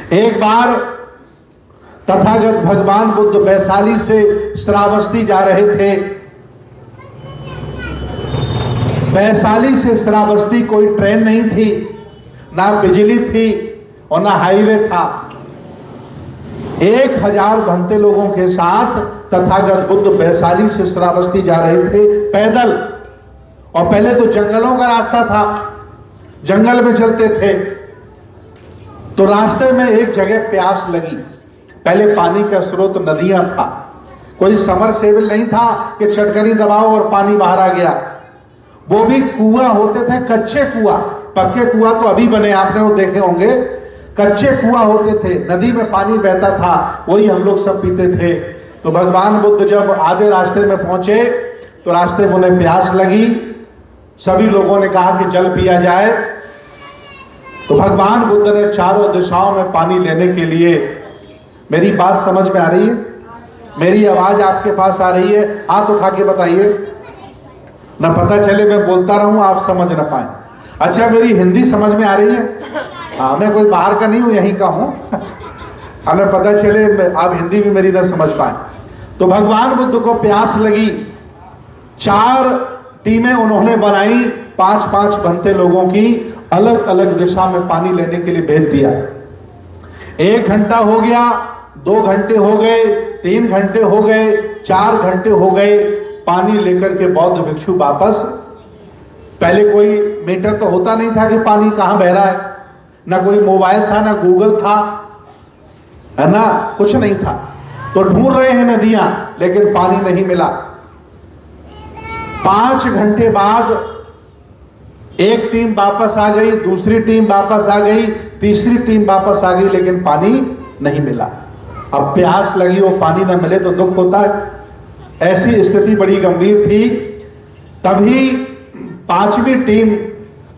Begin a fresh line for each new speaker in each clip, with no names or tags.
एक बार तथागत भगवान बुद्ध वैशाली से श्रावस्ती जा रहे थे। वैशाली से श्रावस्ती कोई ट्रेन नहीं थी, ना बिजली थी और ना हाईवे था। 1000 भंते लोगों के साथ तथागत बुद्ध वैशाली से श्रावस्ती जा रहे थे पैदल। और पहले तो जंगलों का रास्ता था, जंगल में चलते थे। तो रास्ते में एक जगह प्यास लगी। पहले पानी का स्रोत नदियां था, कोई समरसेबल नहीं था कि चटकनी दबाओ और पानी बाहर आ गया। वो भी कुआं होते थे, कच्चे कुआं। पक्के कुआं तो अभी बने, आपने वो देखे होंगे। कच्चे कुआं होते थे, नदी में पानी बहता था, वही हम लोग सब पीते थे। तो भगवान बुद्ध जब आधे रास्ते में पहुंचे तो रास्ते में उन्हें प्यास लगी। सभी लोगों ने कहा कि जल पिया जाए। तो भगवान बुद्ध ने चारों दिशाओं में पानी लेने के लिए, मेरी बात समझ में आ रही है? मेरी आवाज आपके पास आ रही है? हाथ उठा के बताइए, ना पता चले मैं बोलता रहूं आप समझ ना पाए। अच्छा, मेरी हिंदी समझ में आ रही है? हाँ, मैं कोई बाहर का नहीं हूं, यहीं का हूं। हमें पता चले आप हिंदी भी मेरी ना समझ पाए। तो भगवान बुद्ध को प्यास लगी। 4 टीमें उन्होंने बनाई, 5-5 भंते लोगों की, अलग अलग दिशा में पानी लेने के लिए भेज दिया। 1 घंटा हो गया, 2 घंटे हो गए, 3 घंटे हो गए, 4 घंटे हो गए। पानी लेकर के बौद्ध भिक्षु वापस। पहले कोई मीटर तो होता नहीं था कि पानी कहां बह रहा है, ना कोई मोबाइल था, ना गूगल था, है ना, कुछ नहीं था। तो ढूंढ रहे हैं नदियां, लेकिन पानी नहीं मिला। 5 घंटे बाद एक टीम वापस आ गई, दूसरी टीम वापस आ गई, तीसरी टीम वापस आ गई, लेकिन पानी नहीं मिला। अब प्यास लगी, वो पानी ना मिले तो दुख होता है। ऐसी स्थिति बड़ी गंभीर थी। तभी 5वीं टीम,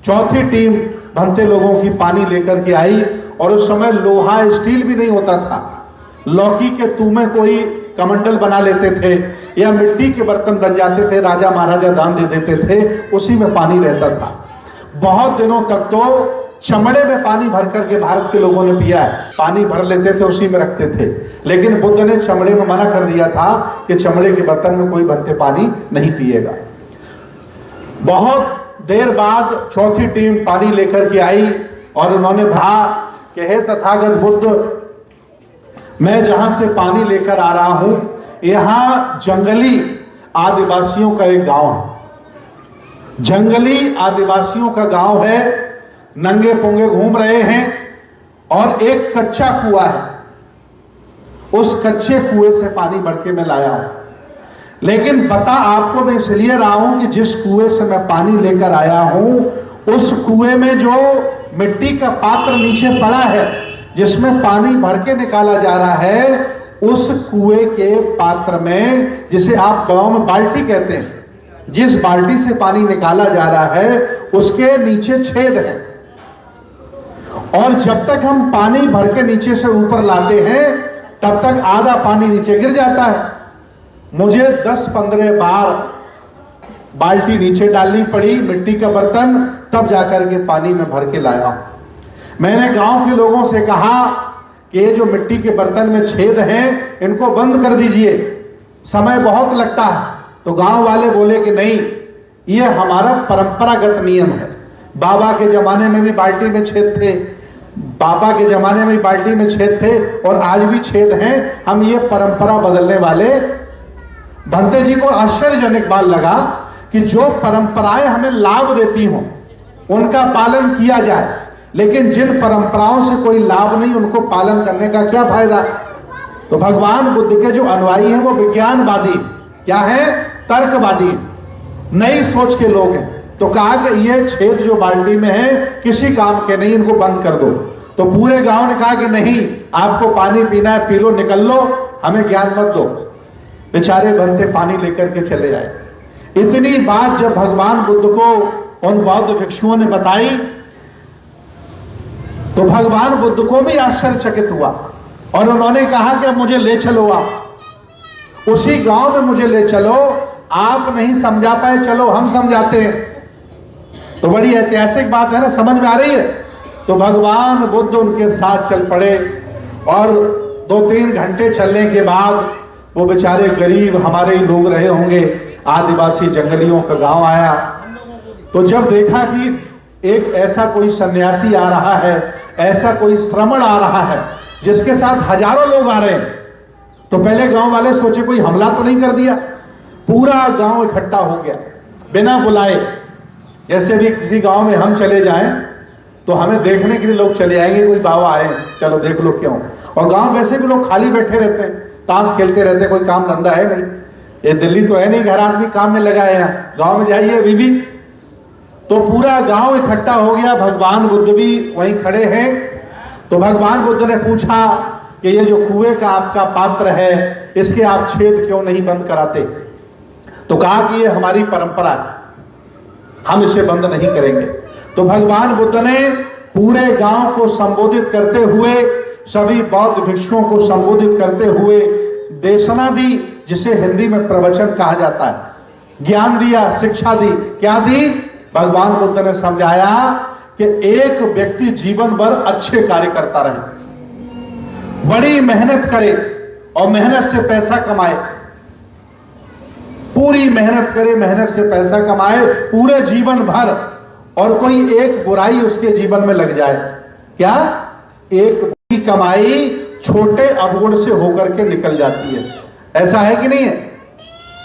चौथी टीम भंते लोगों की पानी लेकर के आई। और उस समय लोहा स्टील भी नहीं होता था, लौकी के तुमे कोई कमंडल बना लेते थे या मिट्टी के बर्तन बन जाते थे, राजा महाराजा दान दे देते थे, उसी में पानी रहता था। बहुत दिनों तक तो चमड़े में पानी भर करके भारत के लोगों ने पिया है। पानी भर लेते थे, उसी में रखते थे। लेकिन बुद्ध ने चमड़े में मना कर दिया था कि चमड़े के बर्तन में कोई भंते पानी नहीं पिएगा। बहुत देर बाद चौथी टीम पानी लेकर के आई और उन्होंने कहा कि हे तथागत बुद्ध, मैं जहां से पानी लेकर आ रहा हूं, यहां जंगली आदिवासियों का एक गांव है। जंगली आदिवासियों का गांव है, नंगे पुंगे घूम रहे हैं और एक कच्चा कुआं है। उस कच्चे कुएं से पानी भर के मैं लाया हूं। लेकिन बता आपको मैं इसलिए रहा हूं कि जिस कुएं से मैं पानी लेकर आया हूं, उस कुएं में जो मिट्टी का पात्र नीचे पड़ा है, जिसमें पानी भर के निकाला जा रहा है, उस कुएं के पात्र में, जिसे आप गांव में बाल्टी कहते हैं, जिस बाल्टी से पानी निकाला जा रहा है, उसके नीचे छेद है। और जब तक हम पानी भर के नीचे से ऊपर लाते हैं, तब तक आधा पानी नीचे गिर जाता है। मुझे 10-15 बार बाल्टी नीचे डालनी पड़ी, मिट्टी का बर्तन, तब जाकर के पानी में भर के लाया। मैंने गांव के लोगों से कहा कि ये जो मिट्टी के बर्तन में छेद हैं, इनको बंद कर दीजिए, समय बहुत लगता है। तो गांव वाले बोले कि नहीं, ये हमारा परंपरागत नियम है। बाबा के जमाने में भी बाल्टी में छेद थे, बाबा के जमाने में बाल्टी में छेद थे और आज भी छेद हैं। हम ये परंपरा बदलने वाले। भंते जी को आश्चर्यजनक बात लगा कि जो परंपराएं हमें लाभ देती हों, उनका पालन किया जाए, लेकिन जिन परंपराओं से कोई लाभ नहीं, उनको पालन करने का क्या फायदा। तो भगवान बुद्ध के जो अनुयायी हैं वो विज्ञानवादी, क्या है, तर्कवादी, नई सोच के लोग हैं। तो कहा कि ये छेद जो बाल्टी में है किसी काम के नहीं, इनको बंद कर दो। तो पूरे गांव ने कहा कि नहीं, आपको पानी पीना है, पी लो, निकल लो, हमें ज्ञान मत दो। बेचारे भंते पानी लेकर के चले आए। इतनी बात जब भगवान बुद्ध को उन बौद्ध भिक्षुओं ने बताई, तो भगवान बुद्ध को भी आश्चर्यचकित हुआ और उन्होंने कहा कि मुझे ले चलो, आप उसी गांव में मुझे ले चलो, आप नहीं समझा पाए, चलो हम समझाते हैं। तो बड़ी ऐतिहासिक बात है ना, समझ में आ रही है? तो भगवान बुद्ध उनके साथ चल पड़े और 2-3 घंटे चलने के बाद वो बेचारे गरीब हमारे ही लोग रहे होंगे, आदिवासी जंगलियों का गांव आया। तो जब देखा कि एक ऐसा कोई सन्यासी आ रहा है, ऐसा कोई श्रमण आ रहा है जिसके साथ हजारों लोग आ रहे हैं, तो पहले गांव वाले सोचे कोई हमला तो नहीं कर दिया। पूरा गांव इकट्ठा हो गया बिना बुलाए। जैसे भी किसी गांव में हम चले जाएं तो हमें देखने के लिए लोग चले आएंगे, कोई बाबा आए चलो देख लो क्यों। और गांव वैसे भी लोग खाली बैठे रहते हैं, ताश खेलते रहते हैं, कोई काम धंधा है नहीं। ये दिल्ली तो है नहीं घर आदमी काम में लगा है, यहाँ गांव में जाइए बीबी। तो पूरा गांव इकट्ठा हो गया, भगवान बुद्ध भी वहीं खड़े हैं। तो भगवान बुद्ध ने पूछा कि ये जो कुएं का आपका पात्र है, इसके आप छेद क्यों नहीं बंद कराते? तो कहा कि ये हमारी परंपरा है, हम इसे बंद नहीं करेंगे। तो भगवान बुद्ध ने पूरे गांव को संबोधित करते हुए, सभी बौद्ध भिक्षुओं को संबोधित करते हुए देशना दी, जिसे हिंदी में प्रवचन कहा जाता है, ज्ञान दिया, शिक्षा दी। क्या दी? भगवान बुद्ध ने समझाया कि एक व्यक्ति जीवन भर अच्छे कार्य करता रहे, बड़ी मेहनत करे और मेहनत से पैसा कमाए, पूरी मेहनत करे, मेहनत से पैसा कमाए पूरे जीवन भर, और कोई एक बुराई उसके जीवन में लग जाए। क्या? एक बुरी कमाई छोटे अवगुण से होकर के निकल जाती है। ऐसा है कि नहीं है?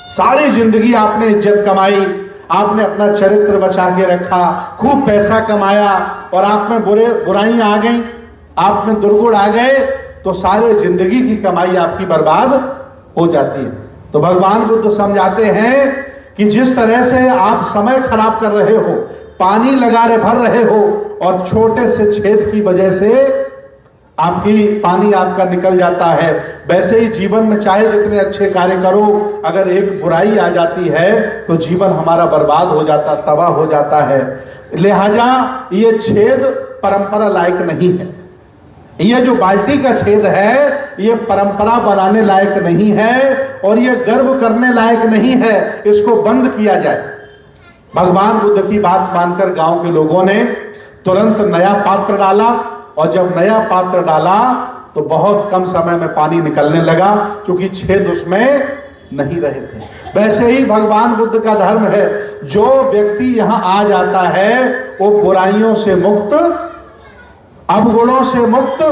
सारी जिंदगी आपने इज्जत कमाई, आपने अपना चरित्र बचा के रखा, खूब पैसा कमाया, और आप में बुराइयां आ गई, आप में दुर्गुण आ गए, तो सारे जिंदगी की कमाई आपकी बर्बाद हो जाती है। तो भगवान बुद्ध समझाते हैं कि जिस तरह से आप समय खराब कर रहे हो, पानी भर रहे हो, और छोटे से छेद की वजह से आपकी पानी आपका निकल जाता है, वैसे ही जीवन में चाहे जितने अच्छे कार्य करो, अगर एक बुराई आ जाती है तो जीवन हमारा बर्बाद हो जाता, तबाह हो जाता है। लिहाजा ये छेद परंपरा लायक नहीं है। ये जो बाल्टी का छेद है ये परंपरा बनाने लायक नहीं है, और ये गर्व करने लायक नहीं है, इसको बंद किया जाए। भगवान बुद्ध की बात मानकर गांव के लोगों ने तुरंत नया पात्र डाला, और जब नया पात्र डाला तो बहुत कम समय में पानी निकलने लगा, क्योंकि छेद उसमें नहीं रहे थे। वैसे ही भगवान बुद्ध का धर्म है, जो व्यक्ति यहां आ जाता है वो बुराइयों से मुक्त, अवगुणों से मुक्त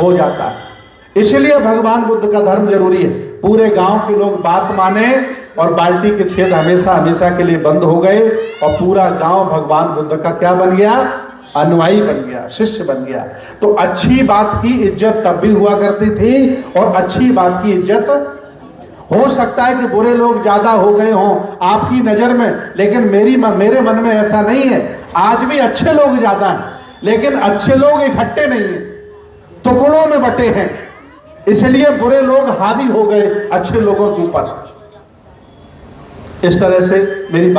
हो जाता है। इसलिए भगवान बुद्ध का धर्म जरूरी है। पूरे गांव के लोग बात माने, और बाल्टी के छेद हमेशा हमेशा के लिए बंद हो गए, और पूरा गांव भगवान बुद्ध का क्या बन गया? अनुयायी बन गया, शिष्य बन गया। तो अच्छी बात की इज्जत तब भी हुआ करती थी, और अच्छी बात की इज्जत हो सकता है कि बुरे लोग ज्यादा हो गए हों आपकी नजर में, लेकिन मेरे मन में ऐसा नहीं है। आज भी अच्छे लोग ज्यादा हैं, लेकिन अच्छे लोग इकट्ठे नहीं है, तो गुणों में बटे हैं, इसलिए बुरे लोग हावी हो गए अच्छे लोगों के ऊपर। इस तरह से मेरी बात